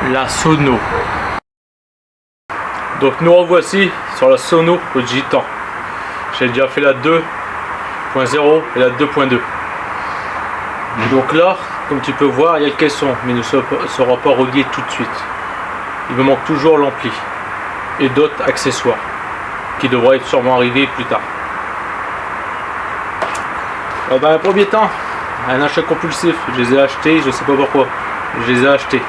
la Sono. Donc nous revoici sur la Sono le Gitan. J'ai déjà fait la 2.0 et la 2.2. Donc là, comme tu peux voir, il y a le caisson, mais il ne sera pas relié tout de suite. Il me manque toujours l'ampli et d'autres accessoires qui devraient sûrement arriver plus tard. Alors dans un premier temps, un achat compulsif, je les ai achetés, je sais pas pourquoi, je les ai achetés.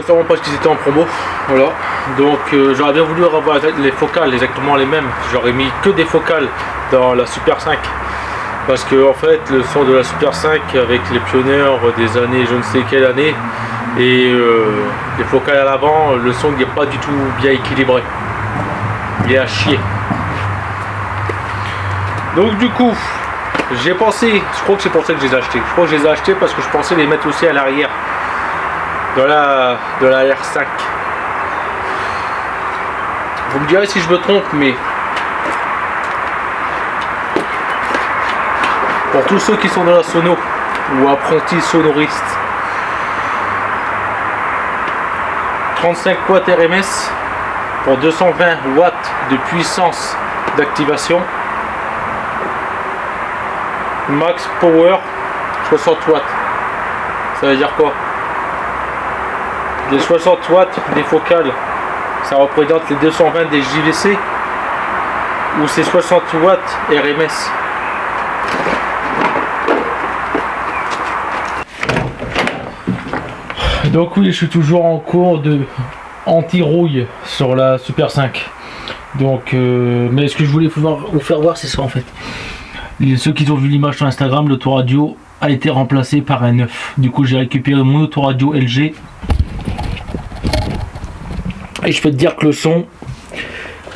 Sûrement parce qu'ils étaient en promo, voilà. Donc j'aurais bien voulu avoir les focales exactement les mêmes. J'aurais mis que des focales dans la Super 5. Parce que en fait le son de la Super 5 avec les pionniers des années je ne sais quelle année et les focales à l'avant, le son n'est pas du tout bien équilibré. Il est à chier. Donc du coup j'ai pensé, je crois que c'est pour ça que je les ai achetés. Je crois que je les ai achetés parce que je pensais les mettre aussi à l'arrière de la R5. Vous me direz si je me trompe, mais pour tous ceux qui sont dans la sono ou apprentis sonoristes, 35 watts RMS pour 220 watts de puissance d'activation, max power 60 watts. Ça veut dire quoi? Les 60 watts des focales, ça représente les 220 des JVC, ou c'est 60 watts RMS? Donc oui, je suis toujours en cours de anti-rouille sur la Super 5. Donc, mais ce que je voulais vous faire voir, c'est ça en fait. Ceux qui ont vu l'image sur Instagram, l'autoradio a été remplacé par un neuf. Du coup, j'ai récupéré mon autoradio LG. Et je peux te dire que le son,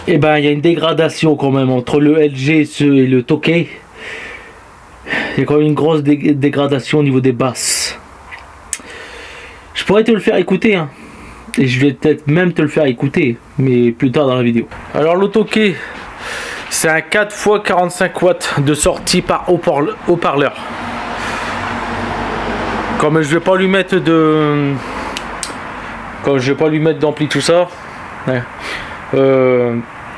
eh ben, il y a une dégradation quand même entre le LG et le Tokay. Il y a quand même une grosse dégradation au niveau des basses. Je pourrais te le faire écouter, hein. Et je vais peut-être même te le faire écouter, mais plus tard dans la vidéo. Alors le Tokay, c'est un 4x45 watts de sortie par haut-parleur. Comme je vais pas lui mettre d'ampli tout ça, ouais.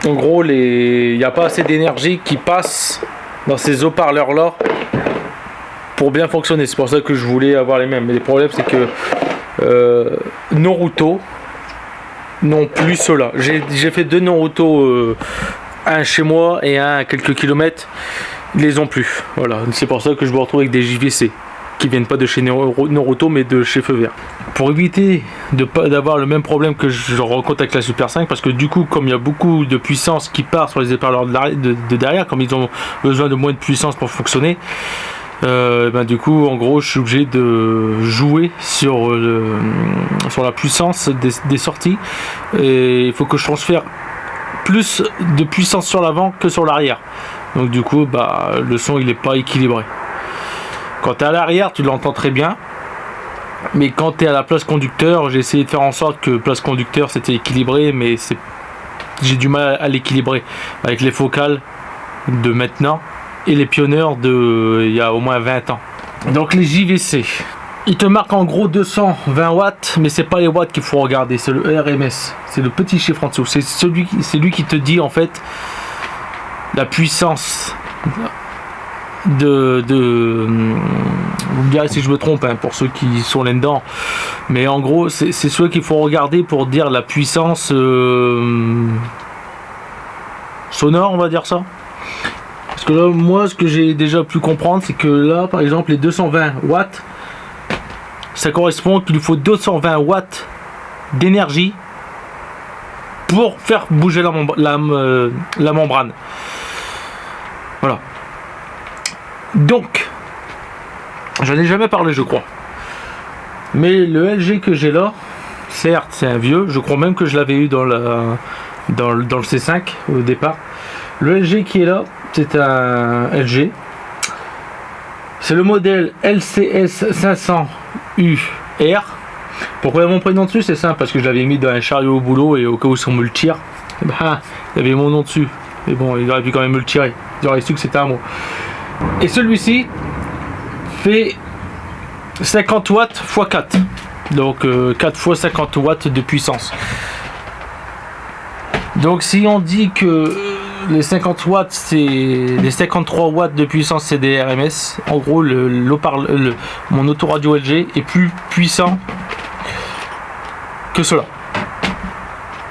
En gros il n'y a pas assez d'énergie qui passe dans ces haut-parleurs là pour bien fonctionner. C'est pour ça que je voulais avoir les mêmes. Mais le problème c'est que Noruto non plus cela. J'ai fait deux Noruto, un chez moi et un à quelques kilomètres. Ils les ont plus. Voilà, c'est pour ça que je me retrouve avec des JVC qui viennent pas de chez Noruto mais de chez Feu Vert. Pour éviter d'avoir le même problème que je rencontre avec la Super 5, parce que du coup comme il y a beaucoup de puissance qui part sur les haut-parleurs de derrière, comme ils ont besoin de moins de puissance pour fonctionner, ben du coup en gros je suis obligé de jouer sur la puissance des sorties, et il faut que je transfère plus de puissance sur l'avant que sur l'arrière. Donc du coup bah, le son il n'est pas équilibré. Quand tu es à l'arrière, tu l'entends très bien. Mais quand tu es à la place conducteur, j'ai essayé de faire en sorte que place conducteur c'était équilibré, mais j'ai du mal à l'équilibrer avec les focales de maintenant et les pionniers il y a au moins 20 ans. Donc les JVC, ils te marquent en gros 220 watts, mais c'est pas les watts qu'il faut regarder, c'est le RMS, c'est le petit chiffre en dessous, c'est lui qui te dit en fait la puissance vous me direz si je me trompe, hein, pour ceux qui sont là-dedans, mais en gros c'est ceux qu'il faut regarder pour dire la puissance sonore, on va dire ça. Parce que là moi ce que j'ai déjà pu comprendre, c'est que là par exemple les 220 watts, ça correspond qu'il lui faut 220 watts d'énergie pour faire bouger la membrane. Voilà. Donc, j'en ai jamais parlé, je crois. Mais le LG que j'ai là, certes, c'est un vieux. Je crois même que je l'avais eu dans le C5 au départ. Le LG qui est là, c'est un LG. C'est le modèle LCS 500UR. Pourquoi mon prénom dessus? C'est simple, parce que je l'avais mis dans un chariot au boulot et au cas où on me le tire, bah, il y avait mon nom dessus. Mais bon, il aurait pu quand même me le tirer. Il aurait su que c'était un mot. Et celui-ci fait 50 watts x 4. Donc 4 fois 50 watts de puissance. Donc si on dit que les 50 watts, c'est les 53 watts de puissance, c'est des RMS. En gros, mon autoradio LG est plus puissant que cela.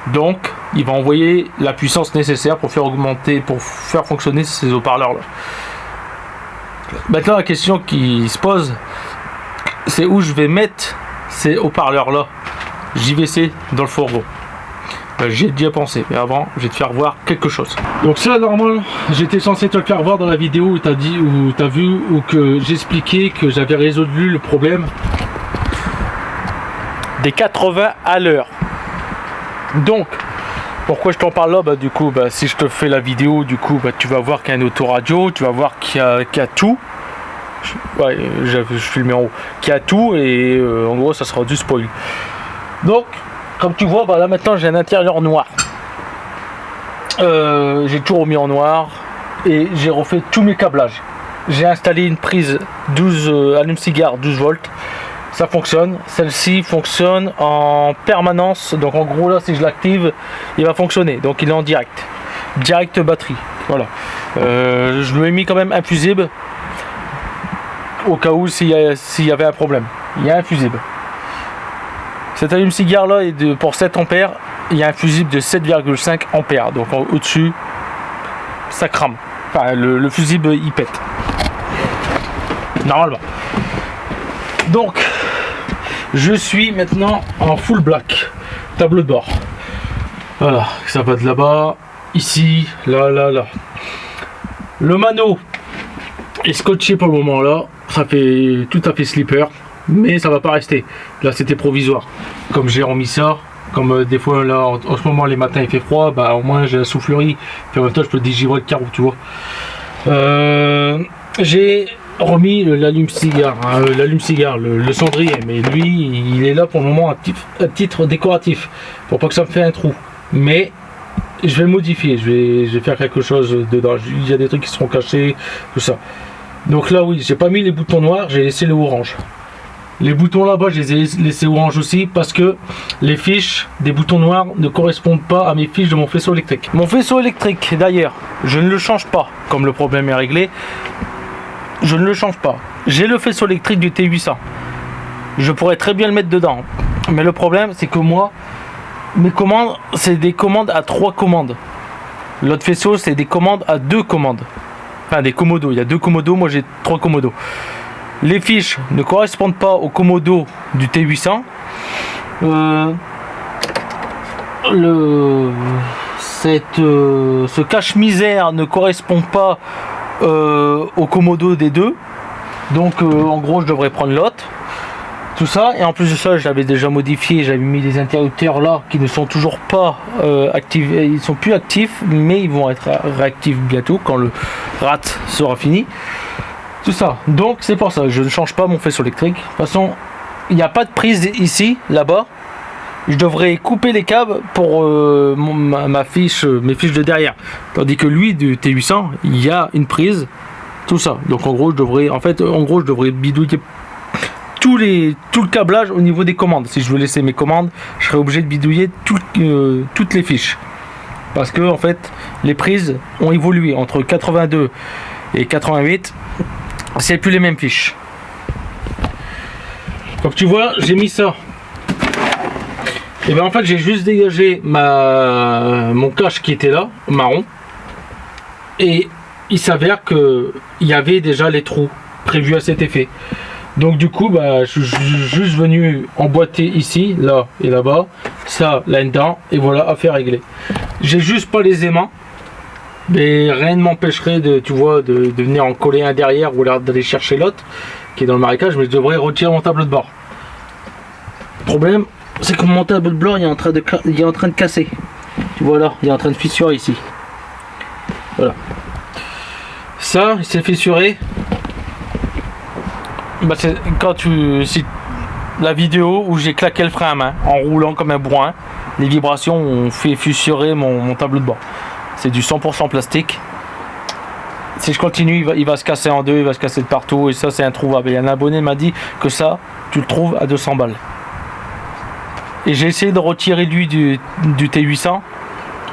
Donc, il va envoyer la puissance nécessaire pour faire fonctionner ces haut-parleurs là. Maintenant, la question qui se pose, c'est où je vais mettre ces haut-parleurs là, JVC, dans le fourgon. J'ai déjà pensé, mais avant, je vais te faire voir quelque chose. Donc ça, normalement, j'étais censé te le faire voir dans la vidéo où tu as vu, ou que j'expliquais que j'avais résolu le problème des 80 à l'heure. Donc, pourquoi je t'en parle là? Du coup, si je te fais la vidéo, du coup, tu vas voir qu'il y a un autoradio, tu vas voir qu'il y a tout. Ouais, je filme en haut. Qu'il y a tout, et en gros, ça sera du spoil. Donc, comme tu vois, là maintenant j'ai un intérieur noir. J'ai tout remis en noir et j'ai refait tous mes câblages. J'ai installé une prise 12 allume-cigare 12 volts. Ça fonctionne. Celle-ci fonctionne en permanence. Donc en gros là, si je l'active, il va fonctionner. Donc il est en direct. Direct batterie. Voilà. Je lui ai mis quand même un fusible au cas où s'il y avait un problème. Il y a un fusible. Cet allume-cigare là est pour 7 ampères, il y a un fusible de 7,5 ampères, donc au-dessus ça crame, enfin le fusible il pète, normalement. Donc je suis maintenant en full black, tableau de bord, voilà, ça va de là-bas, ici, là. Le mano est scotché pour le moment là, ça fait tout à fait slipper. Mais ça va pas rester. Là c'était provisoire. Comme j'ai remis ça, comme des fois là en ce moment les matins il fait froid, au moins j'ai la soufflerie. Puis en même temps je peux dégivrer le carreau, tu vois. J'ai remis l'allume-cigare, le cendrier, mais lui il est là pour le moment à titre décoratif, pour pas que ça me fait un trou. Mais je vais modifier, je vais faire quelque chose dedans. Il y a des trucs qui seront cachés, tout ça. Donc là oui, j'ai pas mis les boutons noirs, j'ai laissé le orange. Les boutons là-bas, je les ai laissés orange aussi parce que les fiches des boutons noirs ne correspondent pas à mes fiches de mon faisceau électrique. Mon faisceau électrique, d'ailleurs, je ne le change pas. Comme le problème est réglé, je ne le change pas. J'ai le faisceau électrique du T800. Je pourrais très bien le mettre dedans. Mais le problème, c'est que moi, mes commandes, c'est des commandes à 3 commandes. L'autre faisceau, c'est des commandes à 2 commandes. Enfin, des commodos. Il y a 2 commodos, moi j'ai 3 commodos. Les fiches ne correspondent pas au commodo du T800. Ce cache-misère ne correspond pas au commodo des deux. Donc en gros je devrais prendre l'autre. Tout ça, et en plus de ça, je l'avais déjà modifié, j'avais mis des interrupteurs là qui ne sont toujours pas actifs, ils sont plus actifs, mais ils vont être réactifs bientôt quand le RAT sera fini. Tout ça, donc c'est pour ça, je ne change pas mon faisceau électrique. De toute façon, il n'y a pas de prise ici, là-bas. Je devrais couper les câbles pour mes fiches de derrière. Tandis que lui, du T800, il y a une prise, tout ça. Donc en gros, je devrais bidouiller tout le câblage au niveau des commandes. Si je veux laisser mes commandes, je serais obligé de bidouiller toutes les fiches. Parce que en fait, les prises ont évolué entre 82 et 88. C'est plus les mêmes fiches. Donc tu vois, j'ai mis ça. Et bien en fait, j'ai juste dégagé mon cache qui était là, marron. Et il s'avère que il y avait déjà les trous prévus à cet effet. Donc du coup, je suis juste venu emboîter ici, là et là-bas, ça là-dedans, et voilà, affaire réglée. J'ai juste pas les aimants, mais rien ne m'empêcherait de venir en coller un derrière ou d'aller chercher l'autre qui est dans le marécage, mais je devrais retirer mon tableau de bord. Le problème, c'est que mon tableau de bord il est en train de casser. Tu vois là, il est en train de fissurer ici. Voilà. Ça, il s'est fissuré. C'est quand si la vidéo où j'ai claqué le frein à main en roulant comme un bourrin, les vibrations ont fait fissurer mon tableau de bord. C'est du 100% plastique. Si je continue, il va se casser en deux, il va se casser de partout, et ça c'est introuvable. Et un abonné m'a dit que ça, tu le trouves à 200 balles. Et j'ai essayé de retirer lui du T800.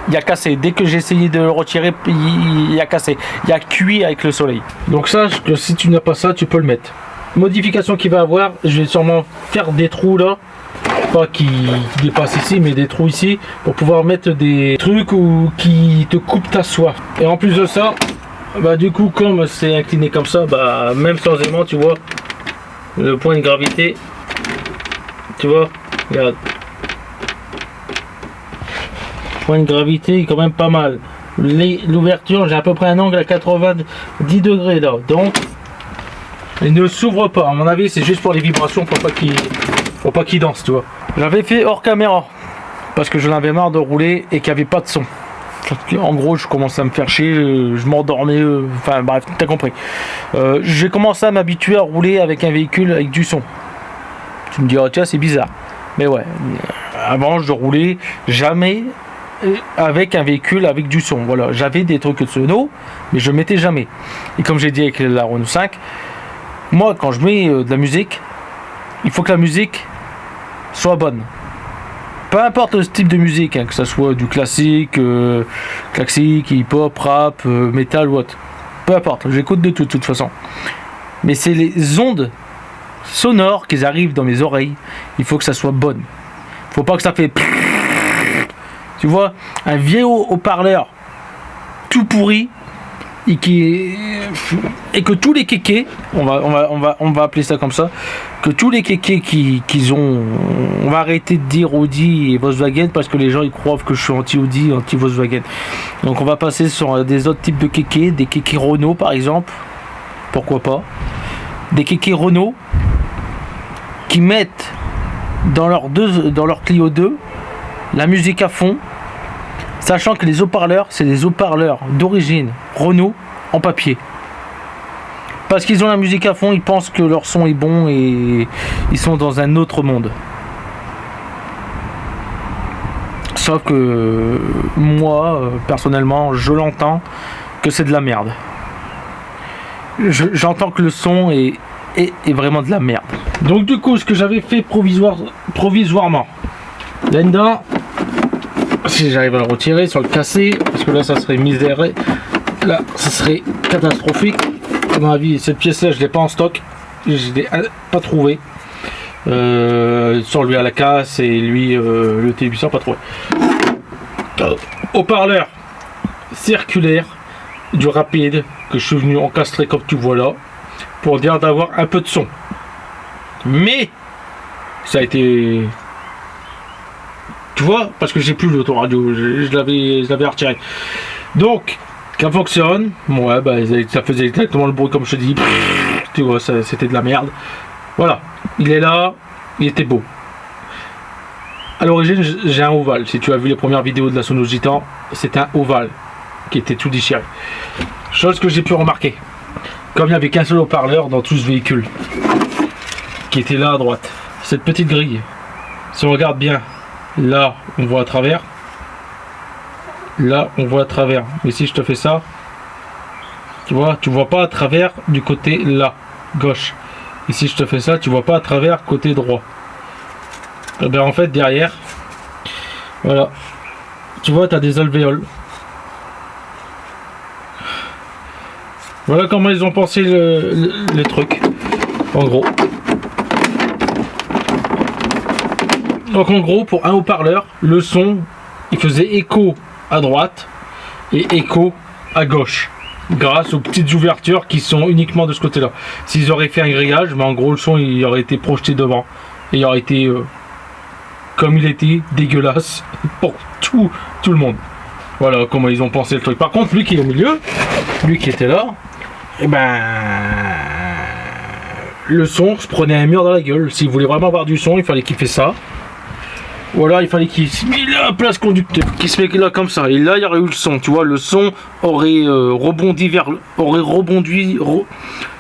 Il a cassé. Dès que j'ai essayé de le retirer, il a cassé. Il a cuit avec le soleil. Donc sache que si tu n'as pas ça, tu peux le mettre. Modification qu'il va avoir, je vais sûrement faire des trous là. Pas qui dépassent ici, mais des trous ici. Pour pouvoir mettre des trucs qui te coupent ta soie. Et en plus de ça, bah du coup, comme c'est incliné comme ça, bah même sans aimant, tu vois, le point de gravité, tu vois, regarde. Point de gravité est quand même pas mal. L'ouverture, j'ai à peu près un angle à 90 degrés là, donc il ne s'ouvre pas. À mon avis, c'est juste pour les vibrations, pour pas qu'il danse, tu vois. J'avais fait hors caméra parce que j'en avais marre de rouler et qu'il n'y avait pas de son. En gros, je commençais à me faire chier, je m'endormais, enfin bref, t'as compris. J'ai commencé à m'habituer à rouler avec un véhicule avec du son. Tu me diras, tiens, c'est bizarre. Mais ouais, avant je roulais jamais avec un véhicule avec du son. Voilà, j'avais des trucs de sono, mais je mettais jamais. Et comme j'ai dit avec la Renault 5, moi quand je mets de la musique, il faut que la musique soit bonne. Peu importe le type de musique, hein, que ce soit du classique, hip-hop, rap, métal ou autre. Peu importe, j'écoute de tout de toute façon. Mais c'est les ondes sonores qui arrivent dans mes oreilles, il faut que ça soit bonne. Faut pas que ça fait... Tu vois, un vieux haut-parleur tout pourri et que tous les kékés, on va appeler ça comme ça, que tous les kékés qu'ils ont, on va arrêter de dire Audi et Volkswagen parce que les gens ils croient que je suis anti-Audi, anti-Volkswagen. Donc on va passer sur des autres types de kékés, des kékés Renault par exemple, pourquoi pas, des kékés Renault qui mettent dans leur Clio 2 la musique à fond, sachant que les haut-parleurs, c'est des haut-parleurs d'origine Renault en papier. Parce qu'ils ont la musique à fond, ils pensent que leur son est bon et ils sont dans un autre monde. Sauf que moi, personnellement, je l'entends que c'est de la merde. J'entends que le son est vraiment de la merde. Donc du coup, ce que j'avais fait provisoirement, là-dedans, si j'arrive à le retirer sans le casser, parce que là ça serait misère, là ça serait catastrophique. À mon avis, cette pièce là je l'ai pas en stock, je l'ai pas trouvé. Sur lui à la casse et lui le T800 pas trouvé. Haut-parleur circulaire du rapide que je suis venu encastrer comme tu vois là pour dire d'avoir un peu de son. Mais ça a été, tu vois, parce que j'ai plus l'autoradio, je l'avais retiré. Donc, ça fonctionne. Ouais, bah, ça faisait exactement le bruit comme je te dis. Tu vois, c'était de la merde. Voilà, il est là, il était beau. À l'origine, j'ai un ovale. Si tu as vu les premières vidéos de la Sonos Gitan, c'est un ovale qui était tout déchiré. Chose que j'ai pu remarquer. Comme il n'y avait qu'un seul haut-parleur dans tout ce véhicule, qui était là à droite. Cette petite grille, si on regarde bien, là on voit à travers, là on voit à travers, mais si je te fais ça, tu vois pas à travers du côté là gauche, et si je te fais ça, tu vois pas à travers côté droit. Et bien en fait derrière, voilà, tu vois, tu as des alvéoles. Voilà comment ils ont pensé le truc, en gros. Donc en gros, pour un haut-parleur, le son, il faisait écho à droite et écho à gauche, grâce aux petites ouvertures qui sont uniquement de ce côté-là. S'ils auraient fait un grillage, mais en gros le son il aurait été projeté devant et il aurait été comme il était dégueulasse pour tout le monde. Voilà comment ils ont pensé le truc. Par contre, lui qui est au milieu, lui qui était là, et ben le son se prenait un mur dans la gueule. S'il voulait vraiment avoir du son, il fallait qu'il fait ça. Ou alors il fallait qu'il se mette là, place conducteur, qu'il se mette là comme ça. Et là il y aurait eu le son, tu vois, le son aurait rebondi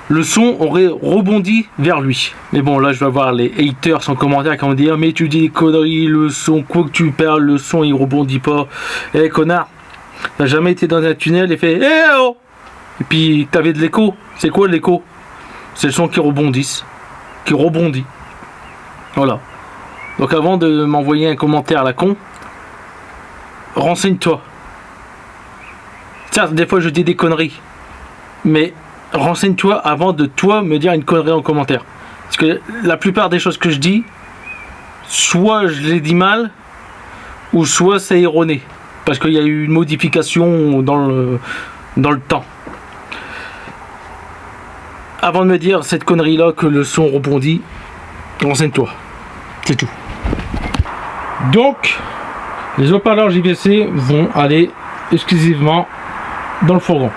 le son aurait rebondi vers lui. Mais bon, là je vais avoir les haters en commentaire qui vont dire mais tu dis des conneries, le son, quoi que tu parles, le son il rebondit pas. Eh connard, t'as jamais été dans un tunnel et fait eh oh, et puis t'avais de l'écho. C'est quoi l'écho? C'est le son qui rebondit. Voilà. Donc avant de m'envoyer un commentaire à la con, renseigne-toi. Certes, des fois je dis des conneries, mais renseigne-toi avant de toi me dire une connerie en commentaire. Parce que la plupart des choses que je dis, soit je les dis mal, ou soit c'est erroné. Parce qu'il y a eu une modification dans le temps. Avant de me dire cette connerie là que le son rebondit, renseigne-toi. C'est tout. Donc, les haut-parleurs JVC vont aller exclusivement dans le fourgon.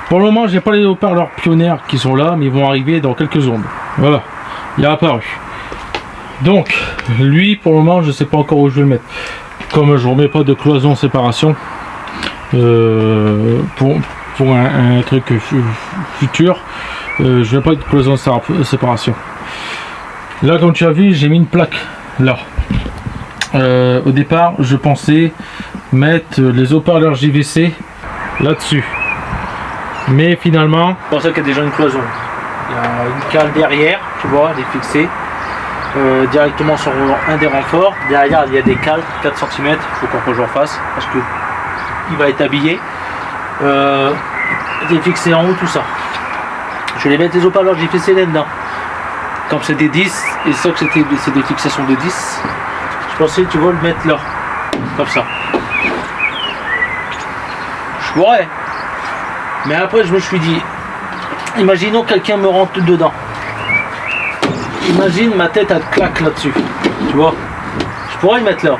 Pour le moment, j'ai pas les haut-parleurs Pioneer qui sont là, mais ils vont arriver dans quelques secondes. Voilà, il est apparu. Donc, lui, pour le moment, je sais pas encore où je vais le mettre. Comme je remets pas de cloison séparation pour un truc futur, je vais pas de cloison séparation. Là, comme tu as vu, j'ai mis une plaque là. Au départ, je pensais mettre les haut-parleurs JVC là-dessus. Mais finalement, c'est pour ça qu'il y a déjà une cloison. Il y a une cale derrière, tu vois, elle est fixée directement sur un des renforts. Derrière, il y a des cales, 4 cm, il faut qu'on je refasse parce que il va être habillé. Il est fixé en haut, tout ça. Je vais mettre les haut-parleurs JVC là-dedans. Comme c'est des 10, et ça que c'est des fixations de 10, je pensais, tu vois, le mettre là, comme ça. Je pourrais. Mais après, je me suis dit, imaginons quelqu'un me rentre dedans. Imagine ma tête, elle claque là-dessus. Tu vois, je pourrais le mettre là.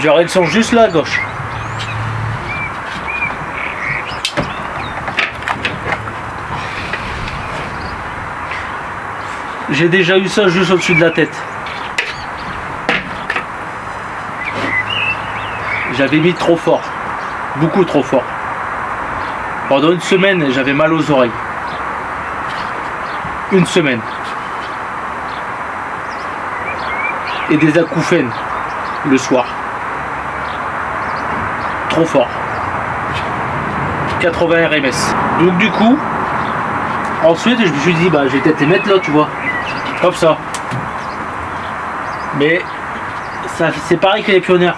J'aurais le son juste là à gauche. J'ai déjà eu ça juste au-dessus de la tête. J'avais mis trop fort. Beaucoup trop fort. Pendant une semaine, j'avais mal aux oreilles. Une semaine. Et des acouphènes le soir. Trop fort. 80 RMS. Donc du coup, ensuite je me suis dit, bah je vais peut-être les mettre là, tu vois. Comme ça. Mais ça, c'est pareil que les Pioneer.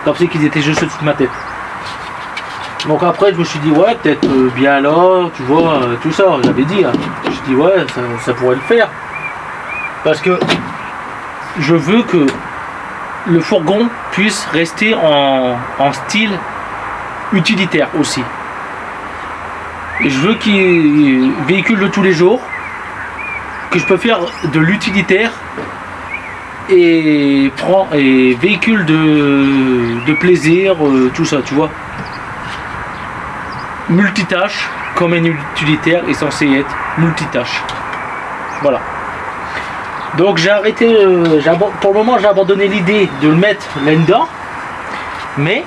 Comme c'est qu'ils étaient juste au-dessus de ma tête. Donc après je me suis dit ouais peut-être bien là, tu vois, tout ça, j'avais dit. Hein. Je me suis dit ouais ça pourrait le faire. Parce que je veux que le fourgon puisse rester en style utilitaire aussi. Et je veux qu'il véhicule de tous les jours, que je peux faire de l'utilitaire et véhicule de plaisir, tout ça, tu vois. Multitâche, comme un utilitaire est censé être multitâche. Voilà. Donc j'ai arrêté, pour le moment j'ai abandonné l'idée de le mettre là-dedans. Mais,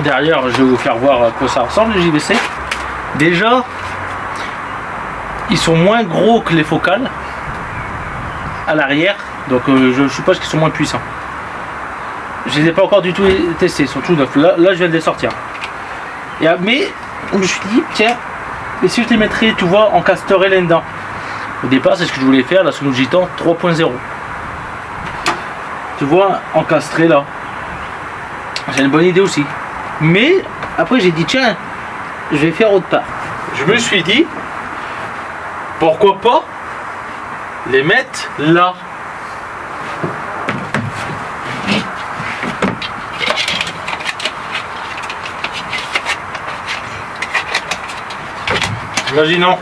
derrière je vais vous faire voir à quoi ça ressemble les JVC. Déjà, ils sont moins gros que les focales à l'arrière. Donc je suppose qu'ils sont moins puissants. Je les ai pas encore du tout testés, ils sont tout neufs. Là je viens de les sortir. Mais je me suis dit, tiens, et si je les mettrais, tu vois, encastrés là-dedans. Au départ, c'est ce que je voulais faire, la Suno Gitan 3.0. Tu vois, encastré là. C'est une bonne idée aussi. Mais, après j'ai dit, tiens, je vais faire autre part. Je me suis dit, pourquoi pas les mettre là. Imaginons.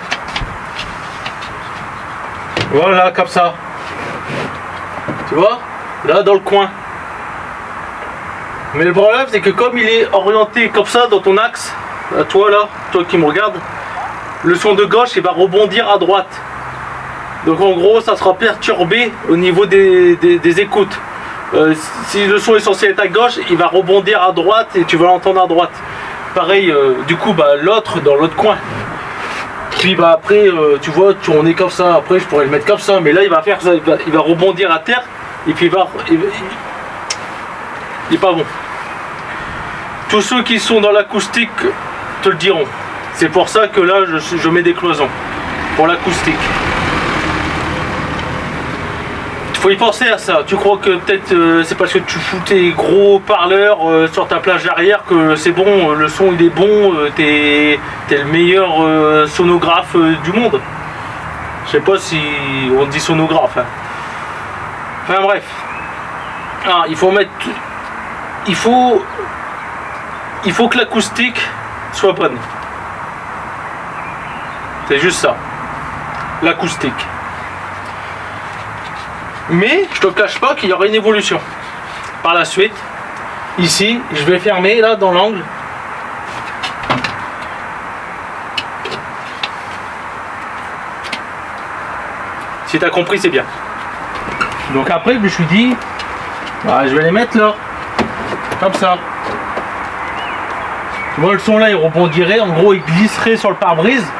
Voilà, comme ça. Tu vois? Là, dans le coin. Mais le problème, c'est que comme il est orienté comme ça dans ton axe, à toi là, toi qui me regardes, le son de gauche, il va rebondir à droite. Donc en gros, ça sera perturbé au niveau des écoutes. Si le son est censé être à gauche, il va rebondir à droite et tu vas l'entendre à droite. Pareil, du coup, bah, l'autre dans l'autre coin. Puis bah après tu vois on est comme ça, après je pourrais le mettre comme ça, mais là il va faire ça, il va rebondir à terre et puis il est pas bon. Tous ceux qui sont dans l'acoustique te le diront. C'est pour ça que là je mets des cloisons pour l'acoustique. faut y penser à ça. Tu crois que peut-être c'est parce que tu fous tes gros parleurs sur ta plage arrière que c'est bon, le son il est bon, t'es le meilleur sonographe du monde. Je sais pas si on dit sonographe. Hein. Enfin bref. Alors, il faut mettre. Il faut que l'acoustique soit bonne. C'est juste ça. L'acoustique. Mais je te cache pas qu'il y aura une évolution. Par la suite, ici, je vais fermer là dans l'angle. Si tu as compris, c'est bien. Donc après, je me suis dit, bah, je vais les mettre là. Comme ça. Tu vois, le son là, il rebondirait. En gros, il glisserait sur le pare-brise.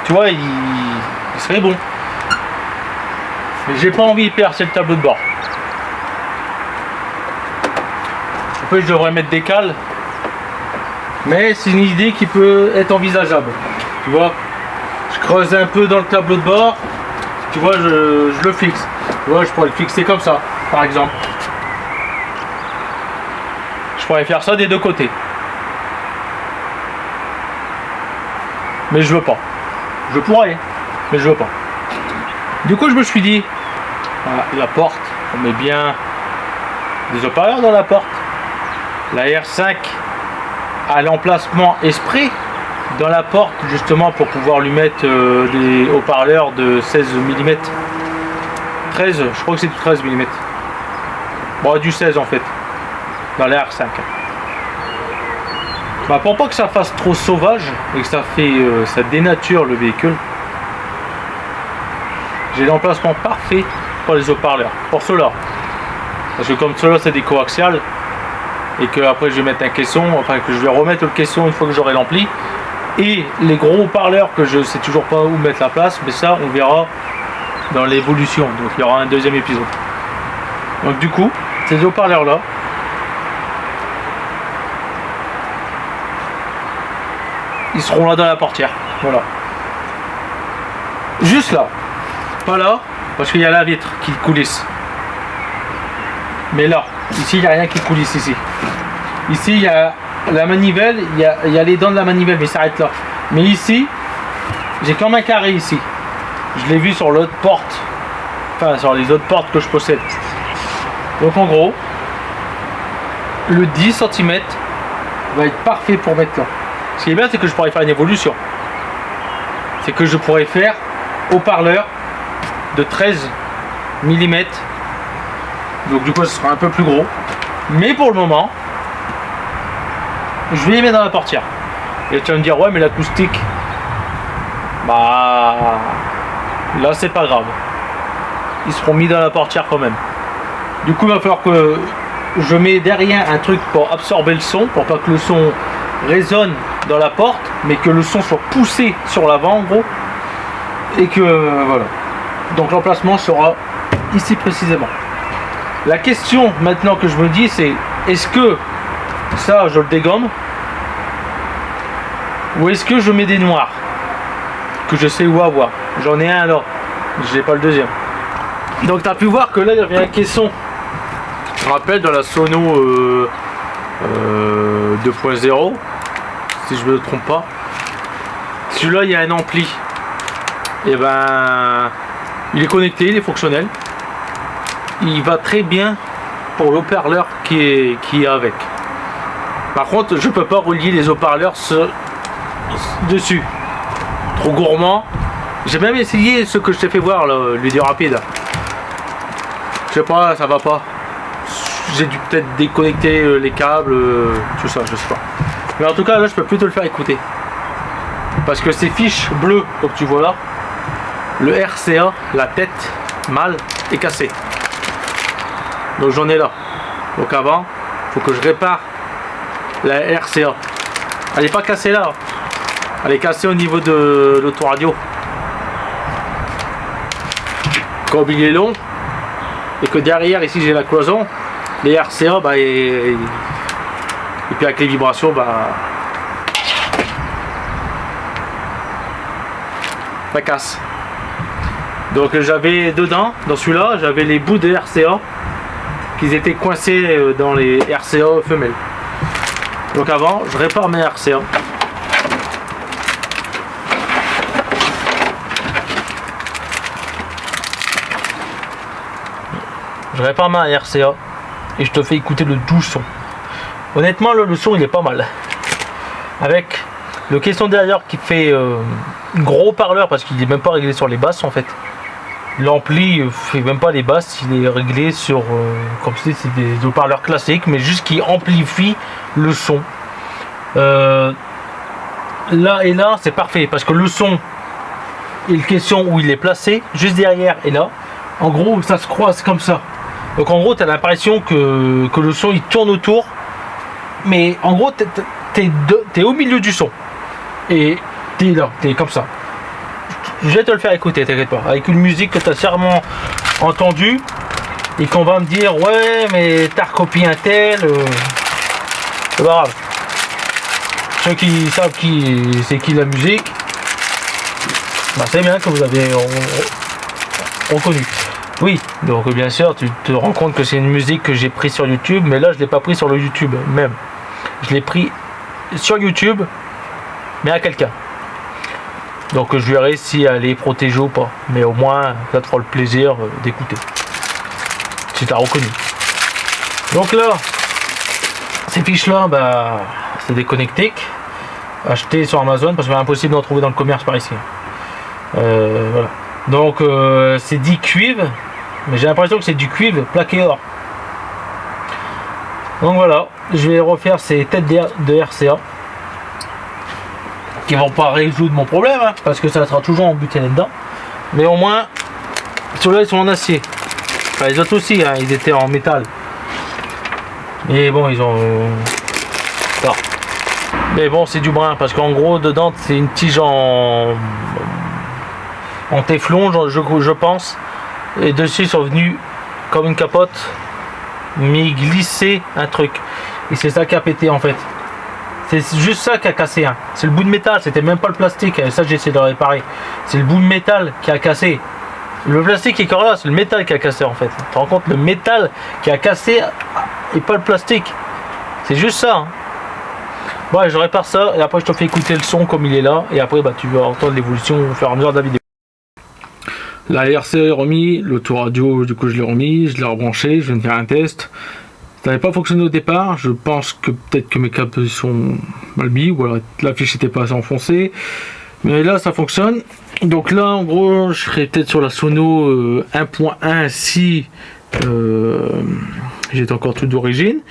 Tu vois, il serait bon. Mais j'ai pas envie de percer le tableau de bord. Après, je devrais mettre des cales. Mais c'est une idée qui peut être envisageable. Tu vois, je creuse un peu dans le tableau de bord. Tu vois, je le fixe. Tu vois, je pourrais le fixer comme ça, par exemple. Je pourrais faire ça des deux côtés. Mais je veux pas. Je pourrais, mais je veux pas. Du coup, je me suis dit, voilà, la porte, on met bien des haut-parleurs dans la porte. La R5 a l'emplacement esprit dans la porte, justement pour pouvoir lui mettre des haut-parleurs de 16 mm. 13, je crois que c'est du 13 mm. Bon, du 16 en fait, dans la R5. Bah, pour pas que ça fasse trop sauvage et que ça dénature le véhicule, j'ai l'emplacement parfait pour les haut-parleurs, pour ceux-là. Parce que comme ceux-là c'est des coaxiales et que après je vais mettre un caisson, enfin que je vais remettre le caisson une fois que j'aurai l'ampli. Et les gros haut-parleurs que je sais toujours pas où mettre la place, mais ça on verra dans l'évolution. Donc il y aura un deuxième épisode. Donc du coup, ces haut-parleurs là, ils seront là dans la portière. Voilà. Juste là. Pas là, parce qu'il y a la vitre qui coulisse. Mais là, ici il n'y a rien qui coulisse ici. Ici il y a la manivelle, il y a les dents de la manivelle, mais ça s'arrête là. Mais ici, j'ai comme un carré ici. Je l'ai vu sur l'autre porte. Enfin, sur les autres portes que je possède. Donc en gros, le 10 cm va être parfait pour mettre là. Ce qui est bien, c'est que je pourrais faire une évolution. C'est que je pourrais faire haut-parleur de 13 mm. Donc du coup, ce sera un peu plus gros. Mais pour le moment, je vais les mettre dans la portière. Et tu vas me dire, ouais, mais l'acoustique, bah là, c'est pas grave. Ils seront mis dans la portière quand même. Du coup, il va falloir que je mets derrière un truc pour absorber le son, pour pas que le son résonne dans la porte, mais que le son soit poussé sur l'avant en gros. Et que voilà. Donc l'emplacement sera ici précisément. La question maintenant que je me dis, c'est est-ce que ça je le dégomme ou est-ce que je mets des noirs que je sais où avoir. J'en ai un là, j'ai pas le deuxième. Donc tu as pu voir que là il y avait un caisson, je me rappelle, dans la Sono 2.0, si je me trompe pas. Celui-là il y a un ampli, et ben il est connecté, il est fonctionnel, il va très bien pour l'haut-parleur qui est avec. Par contre je peux pas relier les haut-parleurs dessus, trop gourmand. J'ai même essayé ce que je t'ai fait voir, le vidéo rapide. Je sais pas, ça va pas. J'ai dû peut-être déconnecter les câbles, tout ça, je sais pas. Mais en tout cas, là, je peux plus te le faire écouter. Parce que ces fiches bleues, comme tu vois là, le RCA, la tête mâle, est cassée. Donc j'en ai là. Donc avant, il faut que je répare la RCA. Elle n'est pas cassée là. Elle est cassée au niveau de l'autoradio. Comme il est long, et que derrière ici j'ai la cloison, les RCA bah, et puis avec les vibrations bah ça casse. Donc j'avais dedans, dans celui-là, j'avais les bouts de RCA qui étaient coincés dans les RCA femelles. Donc avant, je répare mes RCA. Je répare ma RCA et je te fais écouter le doux son. Honnêtement, le son il est pas mal. Avec le caisson derrière qui fait gros parleur parce qu'il est même pas réglé sur les basses en fait. L'ampli fait même pas les basses, il est réglé sur comme si c'est des haut-parleurs classiques, mais juste qui amplifie le son. Là et là, c'est parfait parce que le son et le caisson où il est placé, juste derrière et là, en gros, ça se croise comme ça. Donc en gros, tu as l'impression que le son il tourne autour, mais en gros, t'es au milieu du son et t'es là, t'es comme ça. Je vais te le faire écouter, t'inquiète pas, avec une musique que tu as sûrement entendue et qu'on va me dire ouais mais t'as recopié un tel, c'est pas grave. Ceux qui savent c'est qui la musique, bah c'est bien que vous avez reconnu. Oui, donc bien sûr tu te rends compte que c'est une musique que j'ai prise sur YouTube, mais là je l'ai pas pris sur le YouTube même. Je l'ai pris sur YouTube, mais à quelqu'un. Donc je verrai si elle est protégée ou pas. Mais au moins, ça te fera le plaisir d'écouter. Si tu as reconnu. Donc là, ces fiches-là, bah, c'est des connectiques. Achetés sur Amazon parce qu'il est impossible d'en trouver dans le commerce par ici. Voilà. Donc c'est dit cuivre. Mais j'ai l'impression que c'est du cuivre plaqué or. Donc voilà, je vais refaire ces têtes de RCA. Qui vont pas résoudre mon problème hein, parce que ça sera toujours embuté là-dedans, mais au moins ceux-là ils sont en acier, enfin, les autres aussi hein, ils étaient en métal, mais bon ils ont non. Mais bon c'est du brin parce qu'en gros dedans c'est une tige en téflon je pense, et dessus ils sont venus comme une capote mais glisser un truc et c'est ça qui a pété en fait. C'est juste ça qui a cassé. Hein. C'est le bout de métal, c'était même pas le plastique. Ça, j'ai essayé de le réparer. C'est le bout de métal qui a cassé. Le plastique est encore là, c'est le métal qui a cassé en fait. Tu te rends compte, le métal qui a cassé et pas le plastique. C'est juste ça. Hein. Bon, je répare ça et après je te fais écouter le son comme il est là. Et après, bah, tu vas entendre l'évolution au fur et à mesure de la vidéo. La RCA est remis, l'autoradio, du coup, je l'ai remis, je l'ai rebranché, je viens de faire un test. Ça n'avait pas fonctionné au départ, je pense que peut-être que mes câbles sont mal mis ou alors la fiche n'était pas assez enfoncée, mais là ça fonctionne. Donc là en gros je serais peut-être sur la Sono 1.1 si j'étais encore tout d'origine,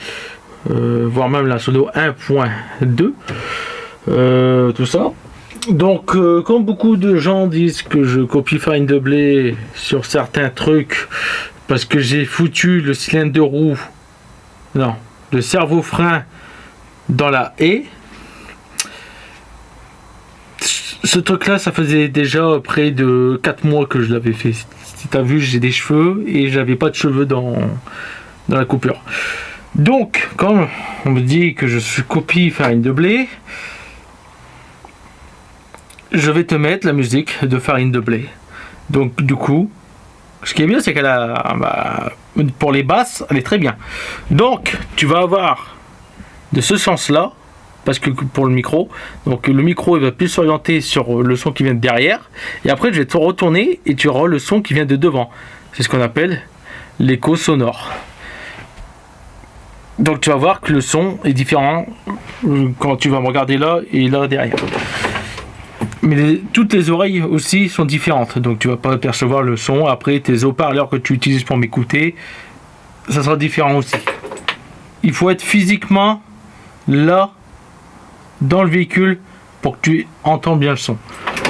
voire même la Sono 1.2, tout ça. Donc comme beaucoup de gens disent que je copie farine de blé sur certains trucs parce que j'ai foutu le cylindre de roue, non, le servo-frein dans la haie. Ce truc là ça faisait déjà près de 4 mois que je l'avais fait. Si tu as vu, j'ai des cheveux et j'avais pas de cheveux dans la coupure. Donc comme on me dit que je suis copie farine de blé, je vais te mettre la musique de farine de blé. Donc du coup ce qui est bien c'est qu'elle a pour les basses elle est très bien. Donc tu vas avoir de ce sens là, parce que pour le micro, donc le micro il va plus s'orienter sur le son qui vient de derrière, et après je vais te retourner et tu auras le son qui vient de devant. C'est ce qu'on appelle l'écho sonore. Donc tu vas voir que le son est différent quand tu vas me regarder là et là derrière. Mais toutes les oreilles aussi sont différentes, donc tu vas pas percevoir le son. Après tes haut-parleurs que tu utilises pour m'écouter, ça sera différent aussi. Il faut être physiquement là dans le véhicule pour que tu entends bien le son.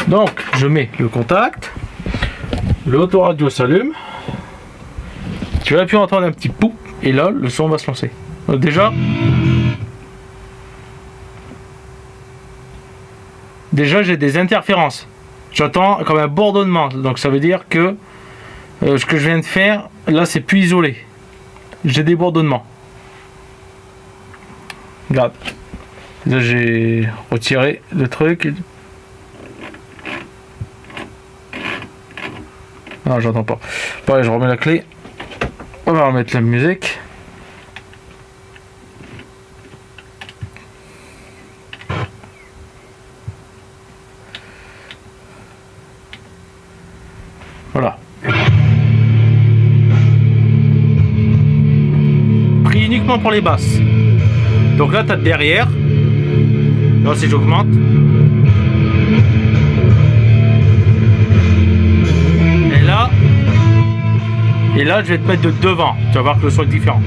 Donc je mets le contact, l'autoradio s'allume, tu vas pu entendre un petit poup et là le son va se lancer. Donc déjà j'ai des interférences, j'entends comme un bourdonnement, donc ça veut dire que ce que je viens de faire là c'est plus isolé, j'ai des bourdonnements. Regarde, là j'ai retiré le truc, Non, j'entends pas. Pareil, je remets la clé. On va remettre la musique. Voilà. Pris uniquement pour les basses. Donc là, tu as derrière. Là, si j'augmente. Et là, je vais te mettre de devant. Tu vas voir que le son est différent.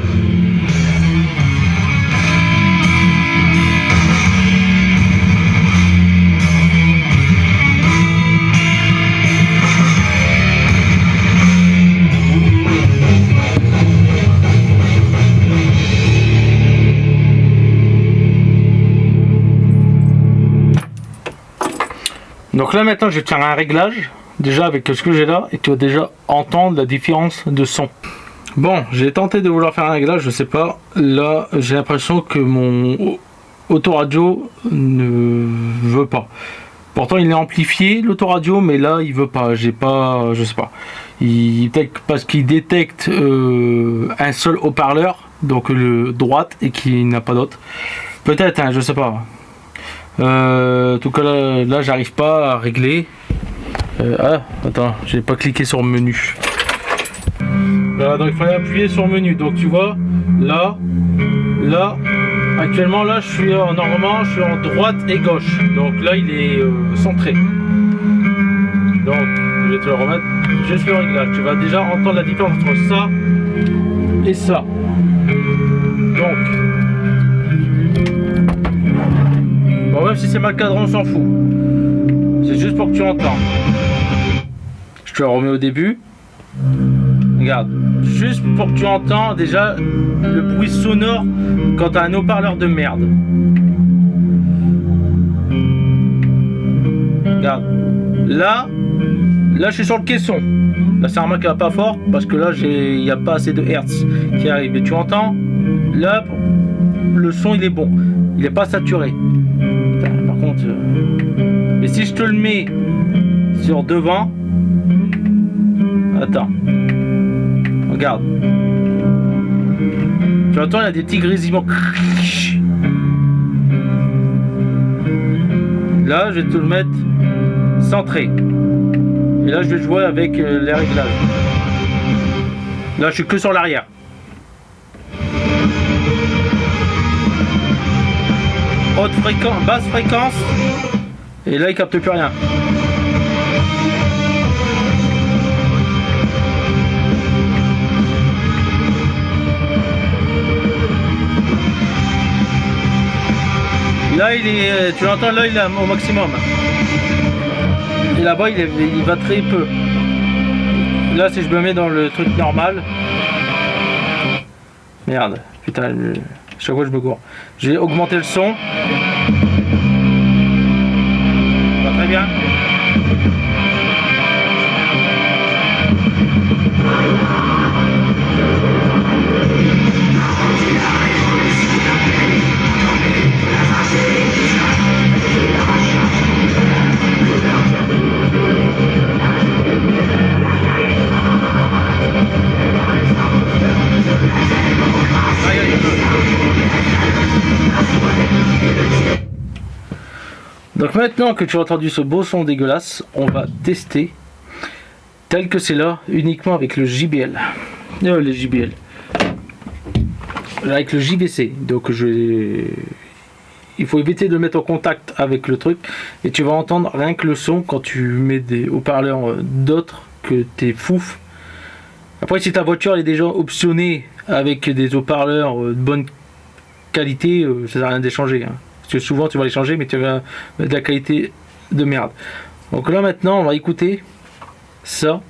Donc là maintenant je vais te faire un réglage déjà avec ce que j'ai là et tu vas déjà entendre la différence de son. Bon, j'ai tenté de vouloir faire un réglage, je sais pas. Là j'ai l'impression que mon autoradio ne veut pas. Pourtant il est amplifié l'autoradio, mais là il veut pas. J'ai pas, je sais pas. Peut-être parce qu'il détecte un seul haut-parleur, donc le droite, et qu'il n'a pas d'autre. Peut-être, hein, je sais pas. En tout cas là j'arrive pas à régler. Ah attends, j'ai pas cliqué sur menu. Voilà, donc il fallait appuyer sur menu. Donc tu vois là actuellement là je suis normalement je suis en droite et gauche. Donc là il est centré. Donc je vais te le remettre juste le réglage. Tu vas déjà entendre la différence entre ça et ça. Donc bon, même si c'est mal cadré, on s'en fout. C'est juste pour que tu entends. Je te le remets au début. Regarde. Juste pour que tu entends déjà le bruit sonore quand tu as un haut-parleur de merde. Regarde. Là je suis sur le caisson. Là, c'est normal qu'il va pas fort parce que là, il n'y a pas assez de hertz qui arrive. Et tu entends, là, le son, il est bon. Il n'est pas saturé. Par contre, mais si je te le mets sur devant, attends, regarde, tu entends, il y a des petits grésillements. Là, je vais te le mettre centré. Et là, je vais jouer avec les réglages. Là, je suis que sur l'arrière. Haute fréquence, basse fréquence, et là il capte plus rien. Là il est, tu l'entends, là il est au maximum. Et là-bas il va très peu. Là si je me mets dans le truc normal, merde, putain. Chaque fois je me gourre. J'ai augmenté le son. Ça va très bien. Donc maintenant que tu as entendu ce beau son dégueulasse, on va tester tel que c'est là, uniquement avec le JBL. Les JBL. Avec le JVC. Donc il faut éviter de le mettre en contact avec le truc. Et tu vas entendre rien que le son quand tu mets des haut-parleurs d'autres que tes fouf. Après si ta voiture est déjà optionnée avec des haut-parleurs de bonne qualité, ça n'a rien d'échanger. Hein. Parce que souvent tu vas les changer mais tu vas mettre de la qualité de merde. Donc là maintenant on va écouter ça,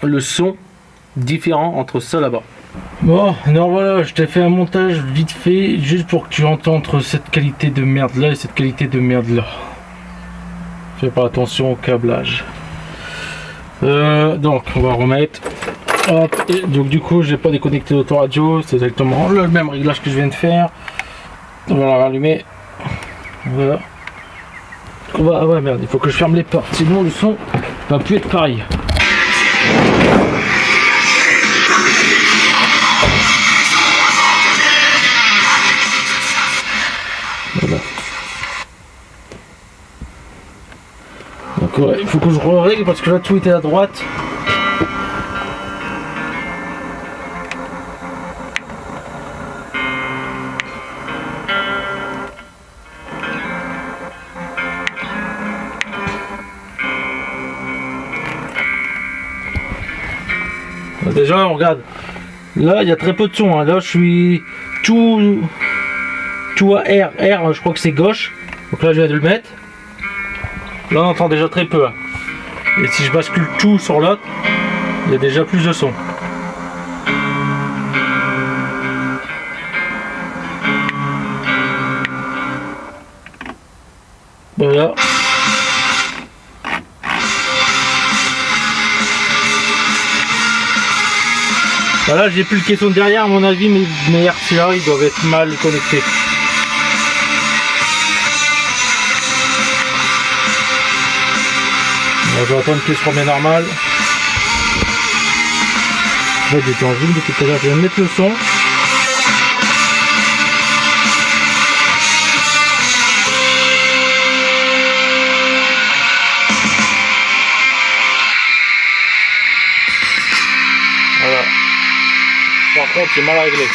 le son différent entre ça là-bas. Bon, alors voilà, je t'ai fait un montage vite fait juste pour que tu entends entre cette qualité de merde là et cette qualité de merde là. Fais pas attention au câblage. Donc on va remettre. Hop, et donc du coup j'ai pas déconnecté l'autoradio, c'est exactement le même réglage que je viens de faire. On va la rallumer. Voilà. Ah ouais merde, il faut que je ferme les portes, sinon le son va plus être pareil. Voilà. Donc ouais, il faut que je règle parce que là tout était à droite. Déjà on regarde, là il y a très peu de son, hein. Là je suis tout à R, je crois que c'est gauche, donc là je viens de le mettre, là on entend déjà très peu, hein. Et si je bascule tout sur l'autre, il y a déjà plus de son. Voilà. Voilà, j'ai plus le caisson derrière, à mon avis, mes RCA ils doivent être mal connectés. On va attendre qu'il se remet normal. Là, j'étais en zoom depuis tout à l'heure, je vais mettre le son. Voilà. Par contre, c'est mal réglé.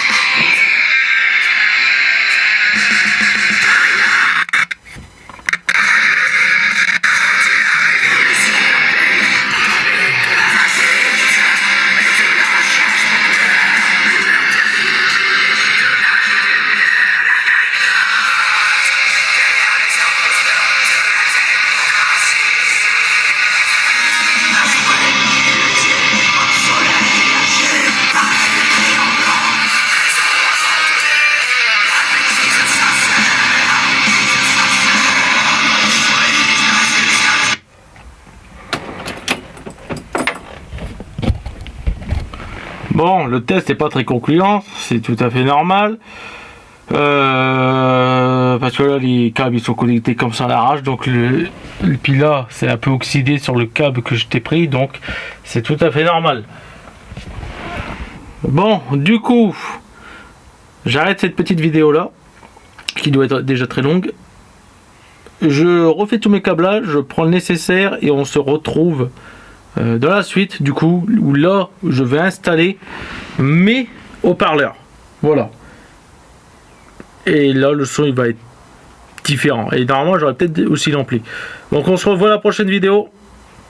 Bon, le test n'est pas très concluant, c'est tout à fait normal. Parce que là, les câbles ils sont connectés comme ça à l'arrache, donc le pilat c'est un peu oxydé sur le câble que je t'ai pris, donc c'est tout à fait normal. Bon, du coup, j'arrête cette petite vidéo là, qui doit être déjà très longue. Je refais tous mes câblages, je prends le nécessaire et on se retrouve dans la suite, du coup, où là je vais installer mes haut-parleurs. Voilà. Et là le son il va être différent. Et normalement j'aurais peut-être aussi l'ampli. Donc on se revoit à la prochaine vidéo.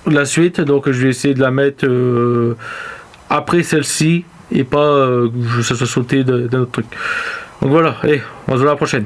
La suite, donc je vais essayer de la mettre après celle-ci et pas que ça soit sauté d'un autre truc. Donc voilà, allez, on se voit à la prochaine.